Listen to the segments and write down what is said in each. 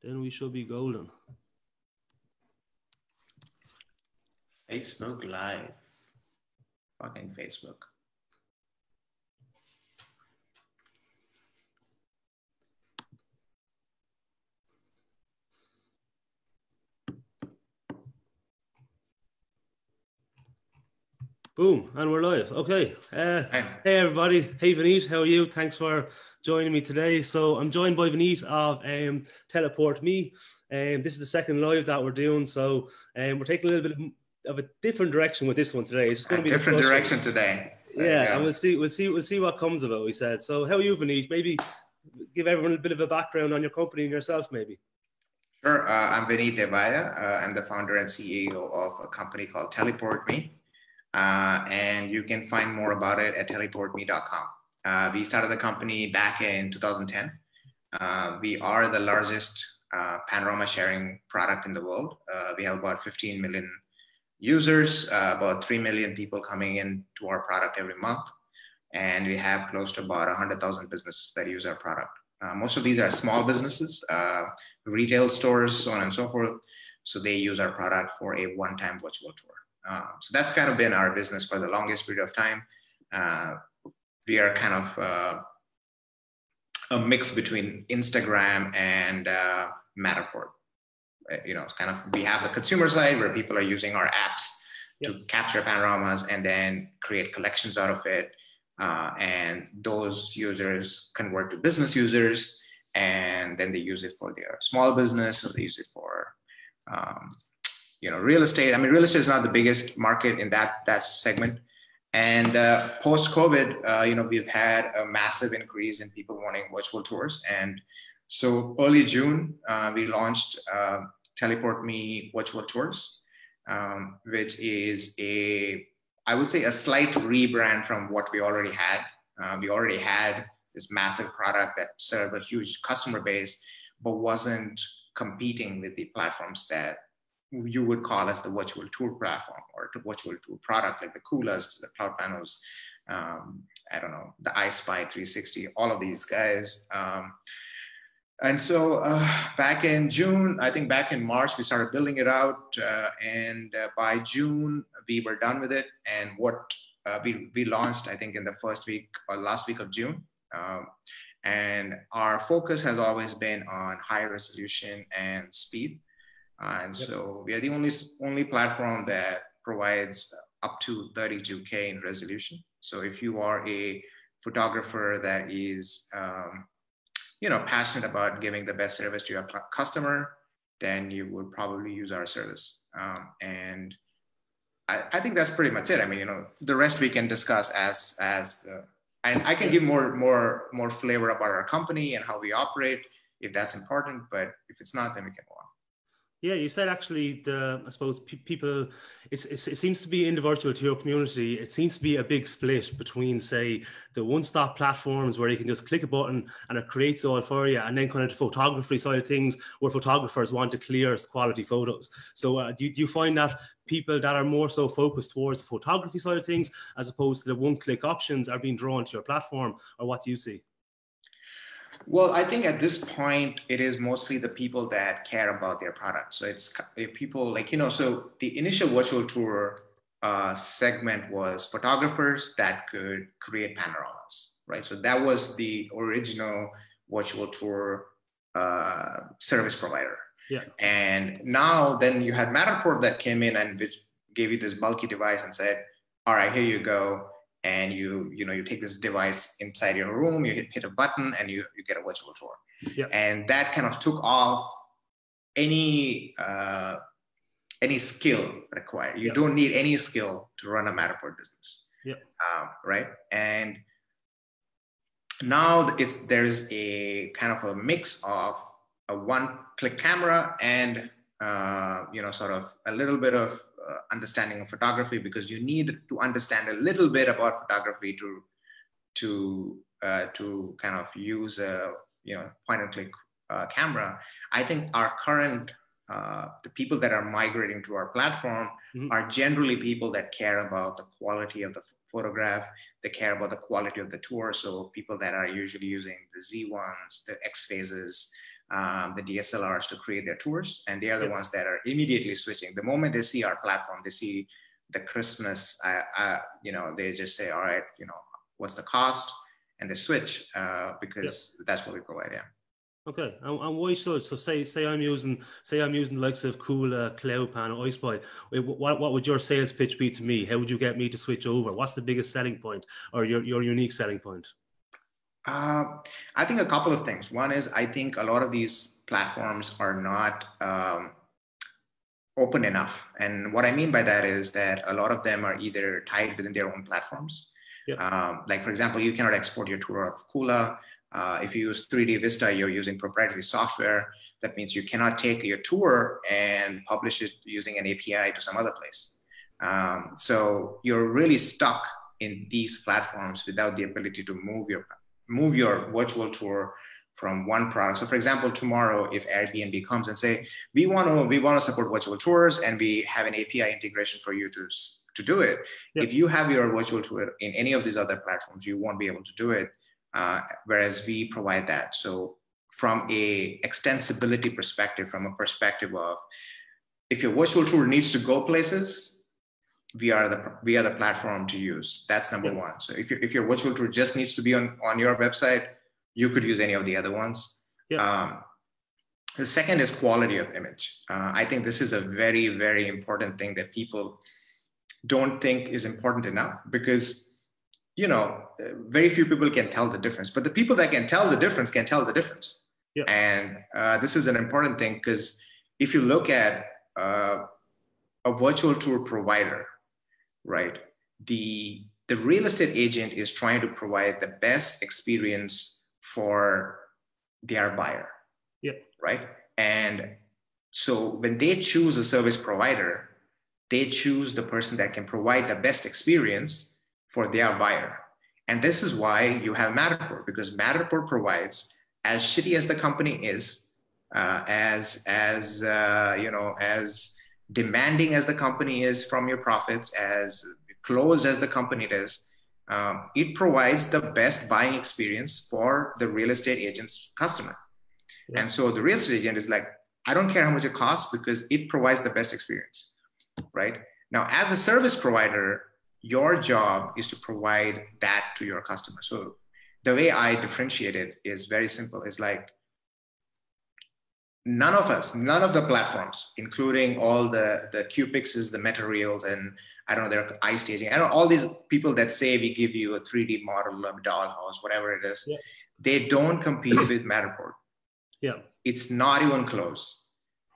Then we should be golden. Facebook Live. Fucking Facebook. Boom, and we're live. Okay. Hey, everybody. Hey, Vineet. How are you? Thanks for joining me today. So I'm joined by Vineet of Teleport Me. This is the second live that we're doing. So we're taking a little bit of a different direction with this one today. It's going to be a different direction today. Yeah, and we'll see what comes of it, we said. So how are you, Vineet? Maybe give everyone a bit of a background on your company and yourself, maybe. Sure. I'm Vineet Devaya. I'm the founder and CEO of a company called Teleport Me. And you can find more about it at teleportme.com. We started the company back in 2010. We are the largest panorama sharing product in the world. We have about 15 million users, about 3 million people coming in to our product every month. And we have close to about 100,000 businesses that use our product. Most of these are small businesses, retail stores, so on and so forth. So they use our product for a one-time virtual tour. So that's kind of been our business for the longest period of time. We are kind of a mix between Instagram and Matterport. You know, kind of we have the consumer side where people are using our apps to capture panoramas and then create collections out of it. And those users convert to business users, and then they use it for their small business, or they use it for real estate. I mean, real estate is not the biggest market in that segment. And post-COVID, we've had a massive increase in people wanting virtual tours. And so early June, we launched Teleport Me Virtual Tours, which is I would say a slight rebrand from what we already had. We already had this massive product that served a huge customer base, but wasn't competing with the platforms that you would call as the virtual tour platform or the virtual tour product, like the Kulas, the Cloud Panos, the iSpy 360, all of these guys. And so back in June, I think back in March, we started building it out. And by June, we were done with it. And what we launched, I think in the first week or last week of June. And our focus has always been on high resolution and speed. And so we are the only platform that provides up to 32K in resolution. So if you are a photographer that is, passionate about giving the best service to your customer, then you would probably use our service. And I think that's pretty much it. I mean, the rest we can discuss and I can give more flavor about our company and how we operate if that's important. But if it's not, then we can go on. Yeah, you said actually I suppose people, it seems to be in the virtual tour community, it seems to be a big split between, say, the one-stop platforms where you can just click a button and it creates all for you, and then kind of the photography side of things where photographers want to clear quality photos. So do you find that people that are more so focused towards the photography side of things as opposed to the one-click options are being drawn to your platform, or what do you see? Well, I think at this point, it is mostly the people that care about their product. So it's people so the initial virtual tour segment was photographers that could create panoramas, right? So that was the original virtual tour service provider. Yeah. And now then you had Matterport that came in and which gave you this bulky device and said, all right, here you go. And you take this device inside your room, you hit a button, and you get a virtual tour. Yeah. And that kind of took off any skill required. You don't need any skill to run a Matterport business. Yeah. Right. And now there's a kind of a mix of a one-click camera and sort of a little bit of understanding of photography, because you need to understand a little bit about photography to kind of use a point and click camera. I think our current the people that are migrating to our platform are generally people that care about the quality of the photograph. They care about the quality of the tour. So people that are usually using the Z1s, the X phases, the DSLRs to create their tours, and they are the Yeah. ones that are immediately switching. The moment they see our platform, they see the crispness, they just say, all right, what's the cost? And they switch because that's what we provide. Yeah. Okay, and why should so say I'm using the likes of Kula, CloudPan, or iSpy. What would your sales pitch be to me? How would you get me to switch over? What's the biggest selling point or your unique selling point? I think a couple of things. One is I think a lot of these platforms are not open enough, and what I mean by that is that a lot of them are either tied within their own platforms. Like for example, you cannot export your tour of Kula. If you use 3D Vista, you're using proprietary software. That means you cannot take your tour and publish it using an API to some other place. So you're really stuck in these platforms without the ability to move your virtual tour from one product. So for example, tomorrow, if Airbnb comes and say, we want to support virtual tours and we have an API integration for you to do it. If you have your virtual tour in any of these other platforms, you won't be able to do it. Whereas we provide that. So from a extensibility perspective, from a perspective of if your virtual tour needs to go places, we are the platform to use. That's number one. So if your virtual tour just needs to be on your website, you could use any of the other ones. The second is quality of image. I think this is a very, very important thing that people don't think is important enough because very few people can tell the difference, but the people that can tell the difference can tell the difference. And this is an important thing because if you look at a virtual tour provider, right, the real estate agent is trying to provide the best experience for their buyer, right? And so when they choose a service provider, they choose the person that can provide the best experience for their buyer. And this is why you have Matterport, because Matterport provides, as shitty as the company is, as demanding as the company is from your profits, as closed as the company is, it provides the best buying experience for the real estate agent's customer. And so the real estate agent is like, I don't care how much it costs because it provides the best experience, right? Now, as a service provider, your job is to provide that to your customer. So the way I differentiate it is very simple. It's like none of the platforms, including all the QPixes, the Materials, and I don't know, they're iStaging. I don't know, all these people that say we give you a 3D model of dollhouse, whatever it is, they don't compete with Matterport. It's not even close.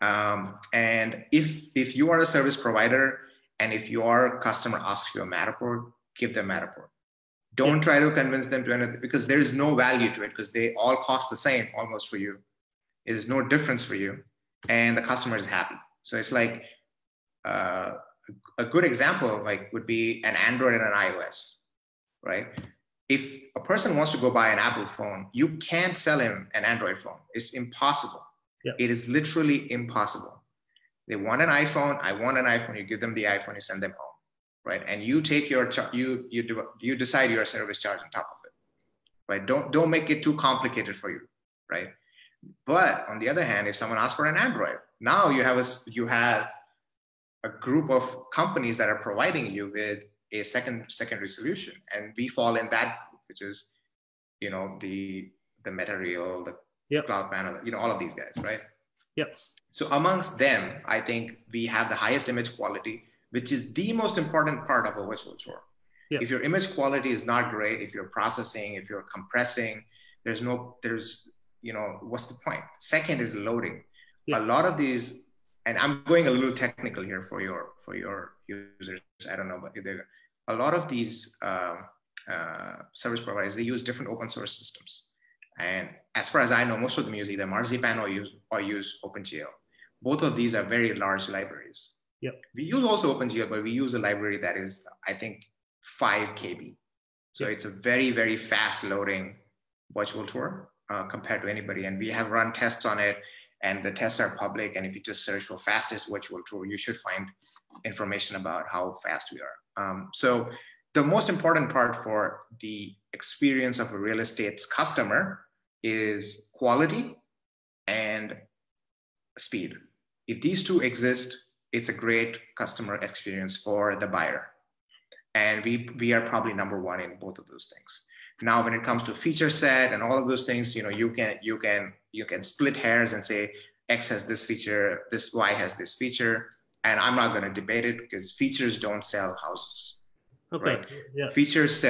And if you are a service provider, and if your customer asks you a Matterport, give them Matterport. Don't try to convince them to anything because there is no value to it because they all cost the same almost for you. It is no difference for you. And the customer is happy. So it's like a good example would be an Android and an iOS, right? If a person wants to go buy an Apple phone, you can't sell him an Android phone. It's impossible. It is literally impossible. They want an iPhone. I want an iPhone. You give them the iPhone. You send them home, right? And you take your you decide your service charge on top of it, right? Don't make it too complicated for you, right? But on the other hand, if someone asks for an Android, now you have a group of companies that are providing you with a secondary solution, and we fall in that, which is the Material, the CloudPan, all of these guys, right? So amongst them, I think we have the highest image quality, which is the most important part of a virtual tour. If your image quality is not great, if you're processing, if you're compressing, there's what's the point? Second is loading. A lot of these, and I'm going a little technical here for your users. I don't know, but a lot of these service providers, they use different open source systems. And as far as I know, most of them use either Marzipan or use OpenGL. Both of these are very large libraries. We use also OpenGL, but we use a library that is, I think, 5 KB. So it's a very, very fast loading virtual tour compared to anybody. And we have run tests on it, and the tests are public. And if you just search for fastest virtual tour, you should find information about how fast we are. So the most important part for the experience of a real estate's customer is quality and speed. If these two exist, it's a great customer experience for the buyer. And we are probably number one in both of those things. Now, when it comes to feature set and all of those things, you can split hairs and say X has this feature, this Y has this feature, and I'm not going to debate it because features don't sell houses. Okay. Right? Yeah. Features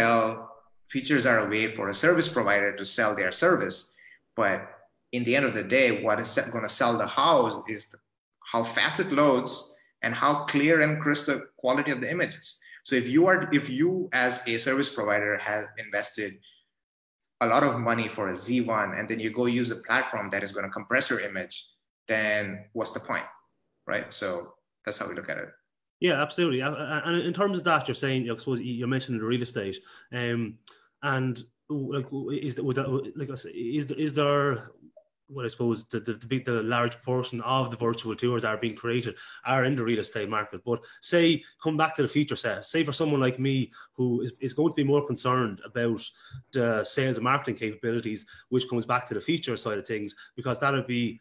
are a way for a service provider to sell their service, but in the end of the day, what is going to sell the house is how fast it loads and how clear and crisp the quality of the images. So if you as a service provider have invested a lot of money for a Z1 and then you go use a platform that is going to compress your image, then what's the point, right? So that's how we look at it. Yeah, absolutely. And in terms of that, you're saying, I suppose you mentioned the real estate, and like is there well, I suppose the large portion of the virtual tours are being created are in the real estate market. But say, come back to the feature set, say for someone like me who is going to be more concerned about the sales and marketing capabilities, which comes back to the feature side of things, because that'll be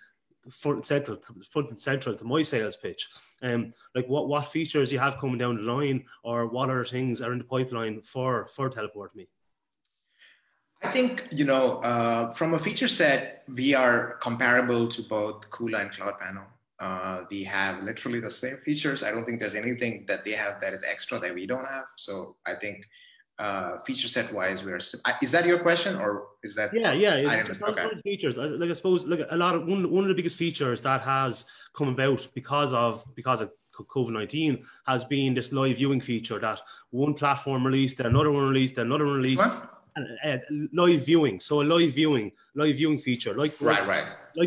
front and central to my sales pitch. Like what features you have coming down the line, or what other things are in the pipeline for Teleport Me? I think, from a feature set, we are comparable to both Kula and CloudPanel. We have literally the same features. I don't think there's anything that they have that is extra that we don't have. So I think feature set wise, is that your question, or is that? Yeah. It's just okay. Features. Like I suppose, like a lot of one of the biggest features that has come about because of COVID-19 has been this live viewing feature that one platform released, then another one released, then another one released. Which one? Live viewing. So a live viewing feature, like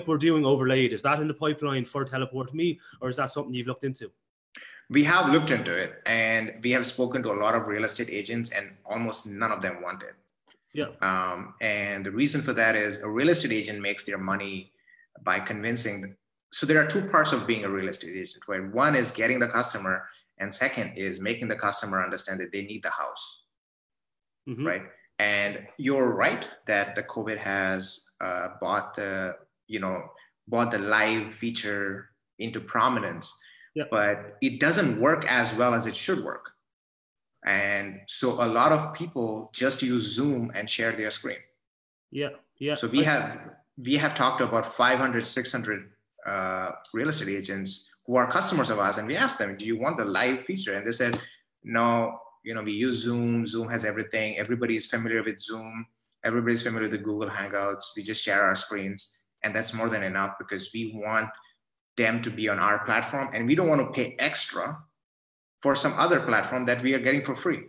we're doing overlaid. Is that in the pipeline for Teleport Me, or is that something you've looked into? We have looked into it, and we have spoken to a lot of real estate agents, and almost none of them want it. Yeah. And the reason for that is a real estate agent makes their money by convincing. So there are two parts of being a real estate agent, right? One is getting the customer, and second is making the customer understand that they need the house, right? And you're right that the COVID has brought the live feature into prominence, but it doesn't work as well as it should work. And so a lot of people just use Zoom and share their screen. Yeah. So we have talked to about 500, 600 real estate agents who are customers of ours, and we asked them, do you want the live feature? And they said, no. We use Zoom. Zoom has everything. Everybody's familiar with Zoom. Everybody's familiar with Google Hangouts. We just share our screens. And that's more than enough because we want them to be on our platform. And we don't want to pay extra for some other platform that we are getting for free.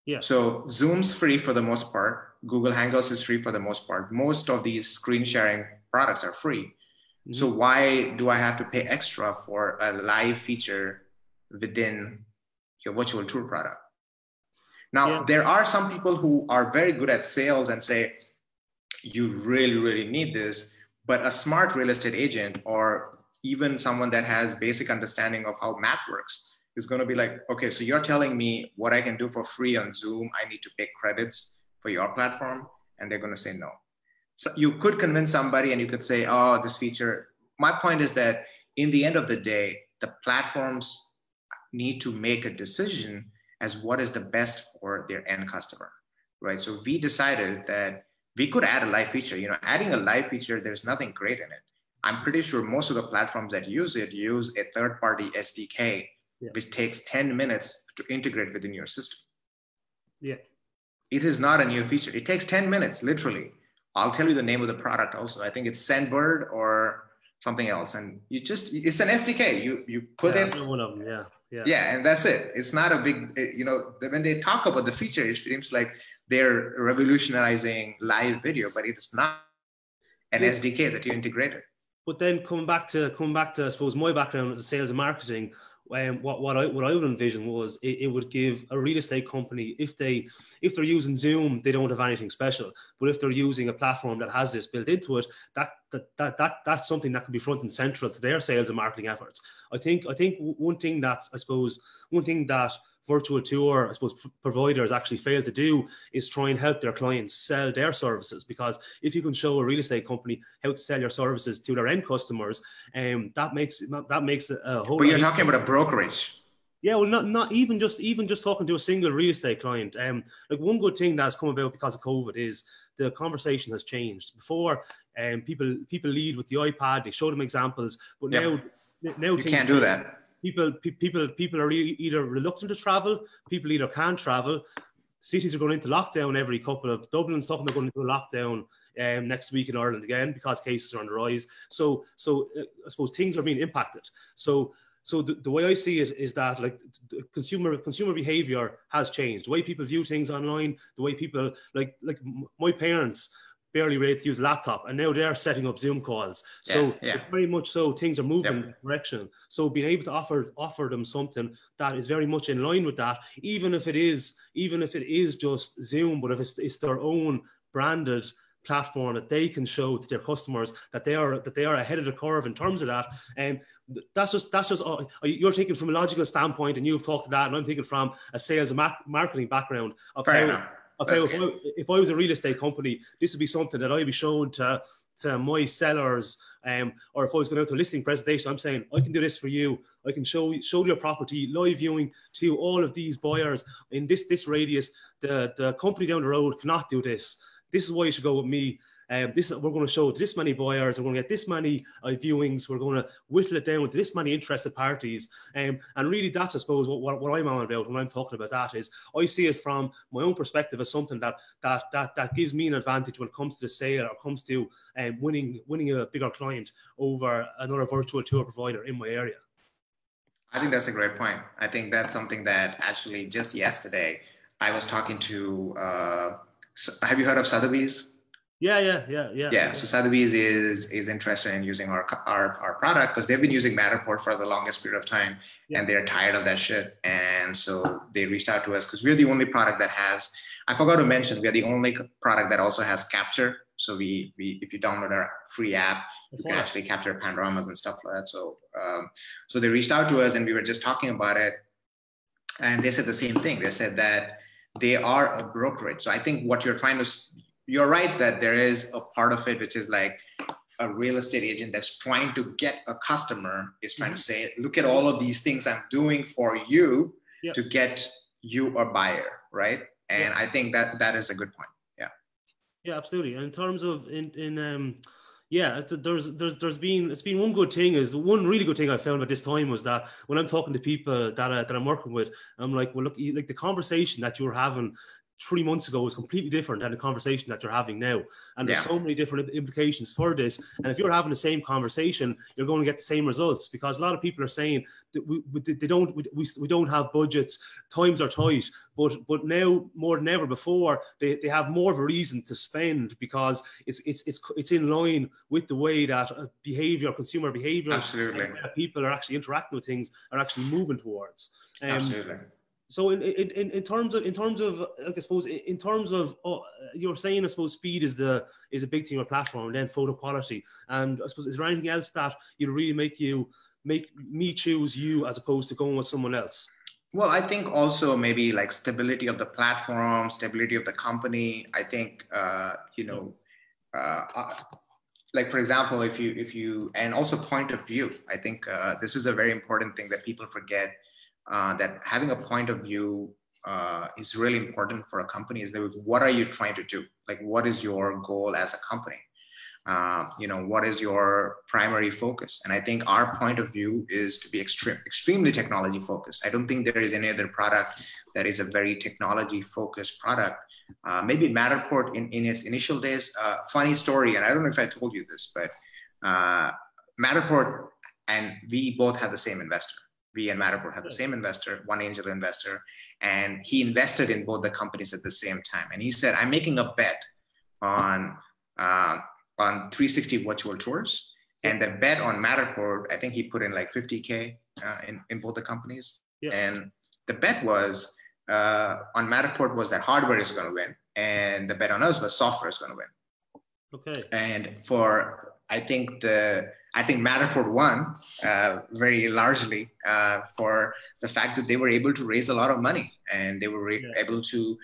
Yeah. So Zoom's free for the most part. Google Hangouts is free for the most part. Most of these screen sharing products are free. Mm-hmm. So why do I have to pay extra for a live feature within your virtual tour product? Now, there are some people who are very good at sales and say, you really, really need this. But a smart real estate agent, or even someone that has basic understanding of how math works, is going to be like, okay, so you're telling me what I can do for free on Zoom, I need to pay credits for your platform. And they're going to say no. So you could convince somebody and you could say, oh, this feature. My point is that in the end of the day, the platforms need to make a decision as what is the best for their end customer, right? So we decided that we could add a live feature. Adding a live feature, there's nothing great in it. I'm pretty sure most of the platforms that use it use a third-party SDK, which takes 10 minutes to integrate within your system. Yeah. It is not a new feature. It takes 10 minutes, literally. I'll tell you the name of the product also. I think it's Sendbird or something else. And it's an SDK. You put it. One of them, Yeah, and that's it. It's not a big, when they talk about the feature, it seems like they're revolutionizing live video, but it's not an SDK that you integrated. But then coming back to, I suppose, my background as a sales and marketing, what I would envision was it would give a real estate company, if they're using Zoom, they don't have anything special. But if they're using a platform that has this built into it, that's something that could be front and central to their sales and marketing efforts. I think one thing that virtual tour, I suppose, providers actually fail to do is try and help their clients sell their services. Because if you can show a real estate company how to sell your services to their end customers, that makes it a whole. But you're talking about a brokerage. Yeah, well, not even just talking to a single real estate client. Like one good thing that's come about because of COVID is the conversation has changed. Before, people lead with the iPad, they show them examples, but now you can't do that. People are either reluctant to travel, people either can't travel. Cities are going into lockdown every couple of Dublin's talking about going into a lockdown next week in Ireland again because cases are on the rise. So I suppose things are being impacted. So the way I see it is that like consumer behavior has changed. The way people view things online, the way people like my parents barely ready to use a laptop, and now they're setting up Zoom calls. So it's very much so things are moving in that direction. So being able to offer them something that is very much in line with that, even if it is just Zoom, but if it's their own branded platform that they can show to their customers that they are ahead of the curve in terms of that. And that's just you're thinking from a logical standpoint, and you've talked to that, and I'm thinking from a sales and marketing background of how if I was a real estate company, this would be something that I'd be showing to my sellers, or if I was going out to a listing presentation, I'm saying I can do this for you. I can show your property live viewing to all of these buyers in this radius. The company down the road cannot do this. This is why you should go with me. We're going to show this many buyers. We're going to get this many viewings. We're going to whittle it down to this many interested parties. And really, that's, I suppose, what I'm on about when I'm talking about that is I see it from my own perspective as something that gives me an advantage when it comes to the sale or comes to winning a bigger client over another virtual tour provider in my area. I think that's a great point. I think that's something that actually just yesterday I was talking to. Have you heard of Sotheby's? Yeah. So Sotheby's is interested in using our product because they've been using Matterport for the longest period of time, and they're tired of that shit. And so they reached out to us because we're the only product that has. I forgot to mention we are the only product that also has capture. So we if you download our free app, you can actually capture panoramas and stuff like that. So so they reached out to us, and we were just talking about it, and they said the same thing. They said that they are a brokerage. So I think what you're right that there is a part of it, which is like a real estate agent that's trying to get a customer is trying to say, look at all of these things I'm doing for you to get you a buyer. Right. And I think that is a good point. Yeah, absolutely. And in terms of there's been one good thing is one really good thing I found at this time was that when I'm talking to people that I'm working with, I'm like, well, look, like the conversation that you were having 3 months ago was completely different than the conversation that you're having now. And there's so many different implications for this. And if you're having the same conversation, you're going to get the same results because a lot of people are saying that we don't have budgets, times are tight, but now more than ever before, they have more of a reason to spend because it's in line with the way that consumer behavior, absolutely, people are actually interacting with things are actually moving towards. Absolutely. So in terms of like, I suppose in terms of you're saying, I suppose speed is a big thing on your platform, and then photo quality. And I suppose is there anything else that you'd really make me choose you as opposed to going with someone else? Well, I think also maybe like stability of the platform, stability of the company. I think like for example, if you and also point of view. I think this is a very important thing that people forget. That having a point of view is really important for a company. Is that what are you trying to do? Like, what is your goal as a company? What is your primary focus? And I think our point of view is to be extremely technology focused. I don't think there is any other product that is a very technology focused product. Maybe Matterport in its initial days. Funny story, and I don't know if I told you this, but Matterport and we both have the same investor. We and Matterport have the same investor, one angel investor, and he invested in both the companies at the same time. And he said, I'm making a bet on 360 virtual tours. And the bet on Matterport, I think he put in like 50K in both the companies. Yeah. And the bet was on Matterport was that hardware is going to win. And the bet on us was software is going to win. Okay. And I I think Matterport won very largely for the fact that they were able to raise a lot of money, and they were able to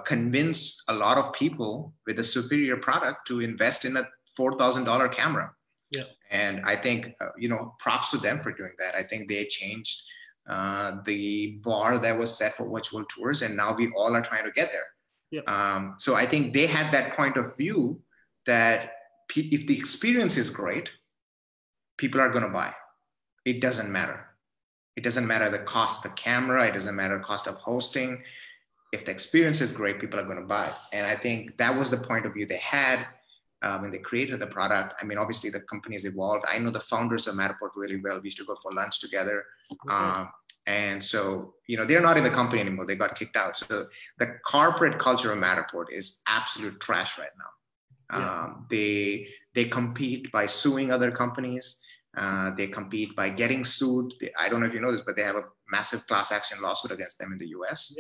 convince a lot of people with a superior product to invest in a $4,000 camera. Yeah. And I think, props to them for doing that. I think they changed the bar that was set for virtual tours, and now we all are trying to get there. Yeah. So I think they had that point of view that if the experience is great, people are going to buy. It doesn't matter. It doesn't matter the cost of the camera. It doesn't matter the cost of hosting. If the experience is great, people are going to buy. And I think that was the point of view they had when they created the product. I mean, obviously the company has evolved. I know the founders of Matterport really well. We used to go for lunch together. And so, they're not in the company anymore. They got kicked out. So the corporate culture of Matterport is absolute trash right now. They compete by suing other companies. They compete by getting sued. I don't know if you know this, but they have a massive class action lawsuit against them in the US.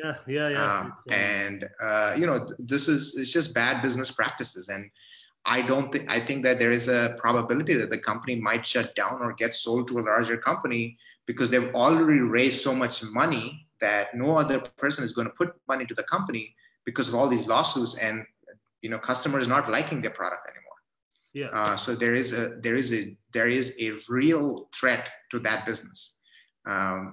It's just bad business practices. And I think that there is a probability that the company might shut down or get sold to a larger company because they've already raised so much money that no other person is going to put money to the company because of all these lawsuits, and customers not liking their product anymore. So there is a real threat to that business. I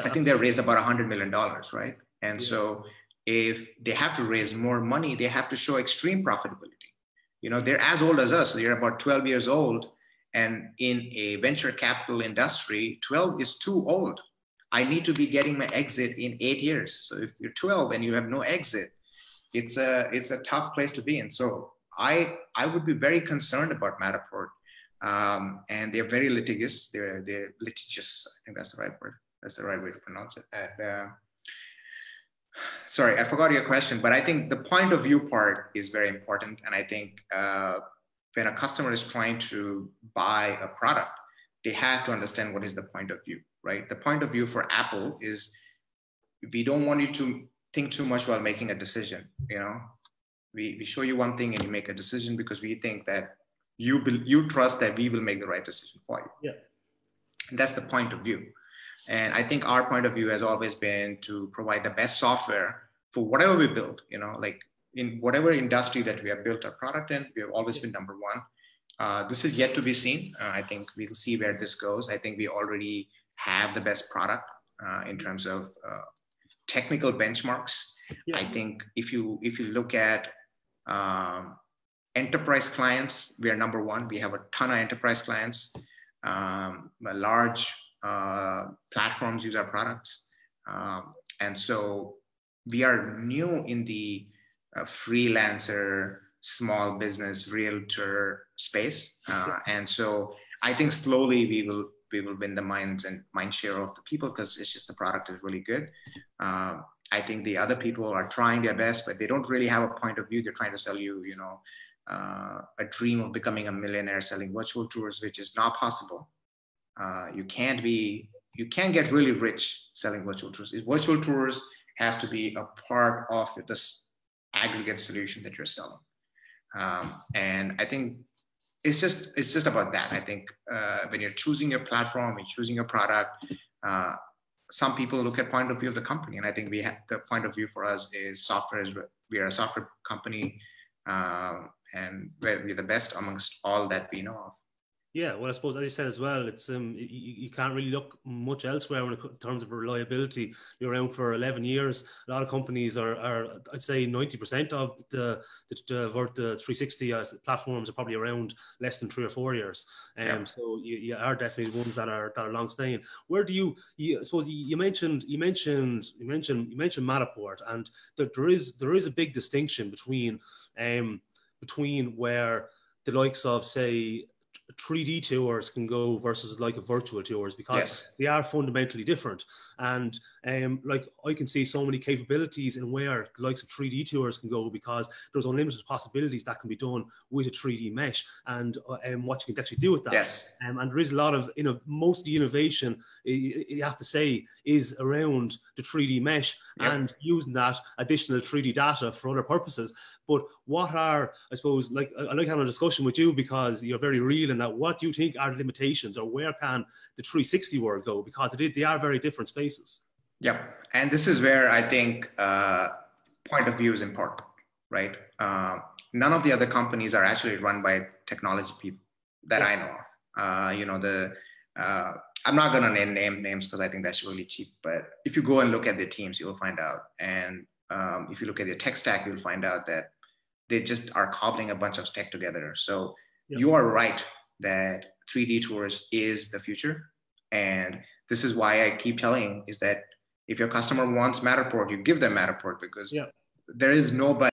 think they raised about $100 million, right? And so if they have to raise more money, they have to show extreme profitability. They're as old as us. So they're about 12 years old. And in a venture capital industry, 12 is too old. I need to be getting my exit in 8 years. So if you're 12 and you have no exit, it's a tough place to be in. So I would be very concerned about Matterport. And they're very litigious. They're litigious. I think that's the right word. That's the right way to pronounce it. And, sorry, I forgot your question, but I think the point of view part is very important. And I think when a customer is trying to buy a product, they have to understand what is the point of view, right? The point of view for Apple is we don't want you to think too much while making a decision. We show you one thing and you make a decision because we think that you trust that we will make the right decision for you. Yeah. And that's the point of view. And I think our point of view has always been to provide the best software for whatever we build, like in whatever industry that we have built our product in, we have always been number one. This is yet to be seen. I think we'll see where this goes. I think we already have the best product in terms of technical benchmarks. I think if you look at enterprise clients, we are number one. We have a ton of enterprise clients. Large platforms use our products. And so we are new in the freelancer, small business, realtor space. And so I think slowly we will win the mind share of the people because it's just the product is really good. I think the other people are trying their best, but they don't really have a point of view. They're trying to sell you, a dream of becoming a millionaire selling virtual tours, which is not possible. You can't get really rich selling virtual tours. Virtual tours has to be a part of this aggregate solution that you're selling. And I think it's just about that. I think when you're choosing your platform, you're choosing your product, some people look at point of view of the company. And I think we have the point of view for us is software. We are a software company and we're the best amongst all that we know of. Yeah, well, I suppose as you said as well, it's you can't really look much elsewhere in terms of reliability. You're around for 11 years. A lot of companies are I'd say 90% of the 360 platforms are probably around less than 3 or 4 years. So you are definitely ones that are long staying. Where do you I suppose you mentioned Matterport, and there is a big distinction between where the likes of, say, 3D tours can go versus like a virtual tours, because they are fundamentally different. And like I can see so many capabilities in where the likes of 3D tours can go, because there's unlimited possibilities that can be done with a 3D mesh and what you can actually do with that. And there is a lot of, most of the innovation, you have to say, is around the 3D mesh and using that additional 3D data for other purposes. But what are, I suppose, like, I like having a discussion with you because you're very real in now, what do you think are the limitations, or where can the 360 world go? Because they are very different spaces. Yeah, and this is where I think point of view is important, right? None of the other companies are actually run by technology people that I know of. I'm not going to name names because I think that's really cheap. But if you go and look at their teams, you'll find out. And if you look at their tech stack, you'll find out that they just are cobbling a bunch of tech together. So you are right that 3D tours is the future. And this is why I keep telling is that if your customer wants Matterport, you give them Matterport, because there is nobody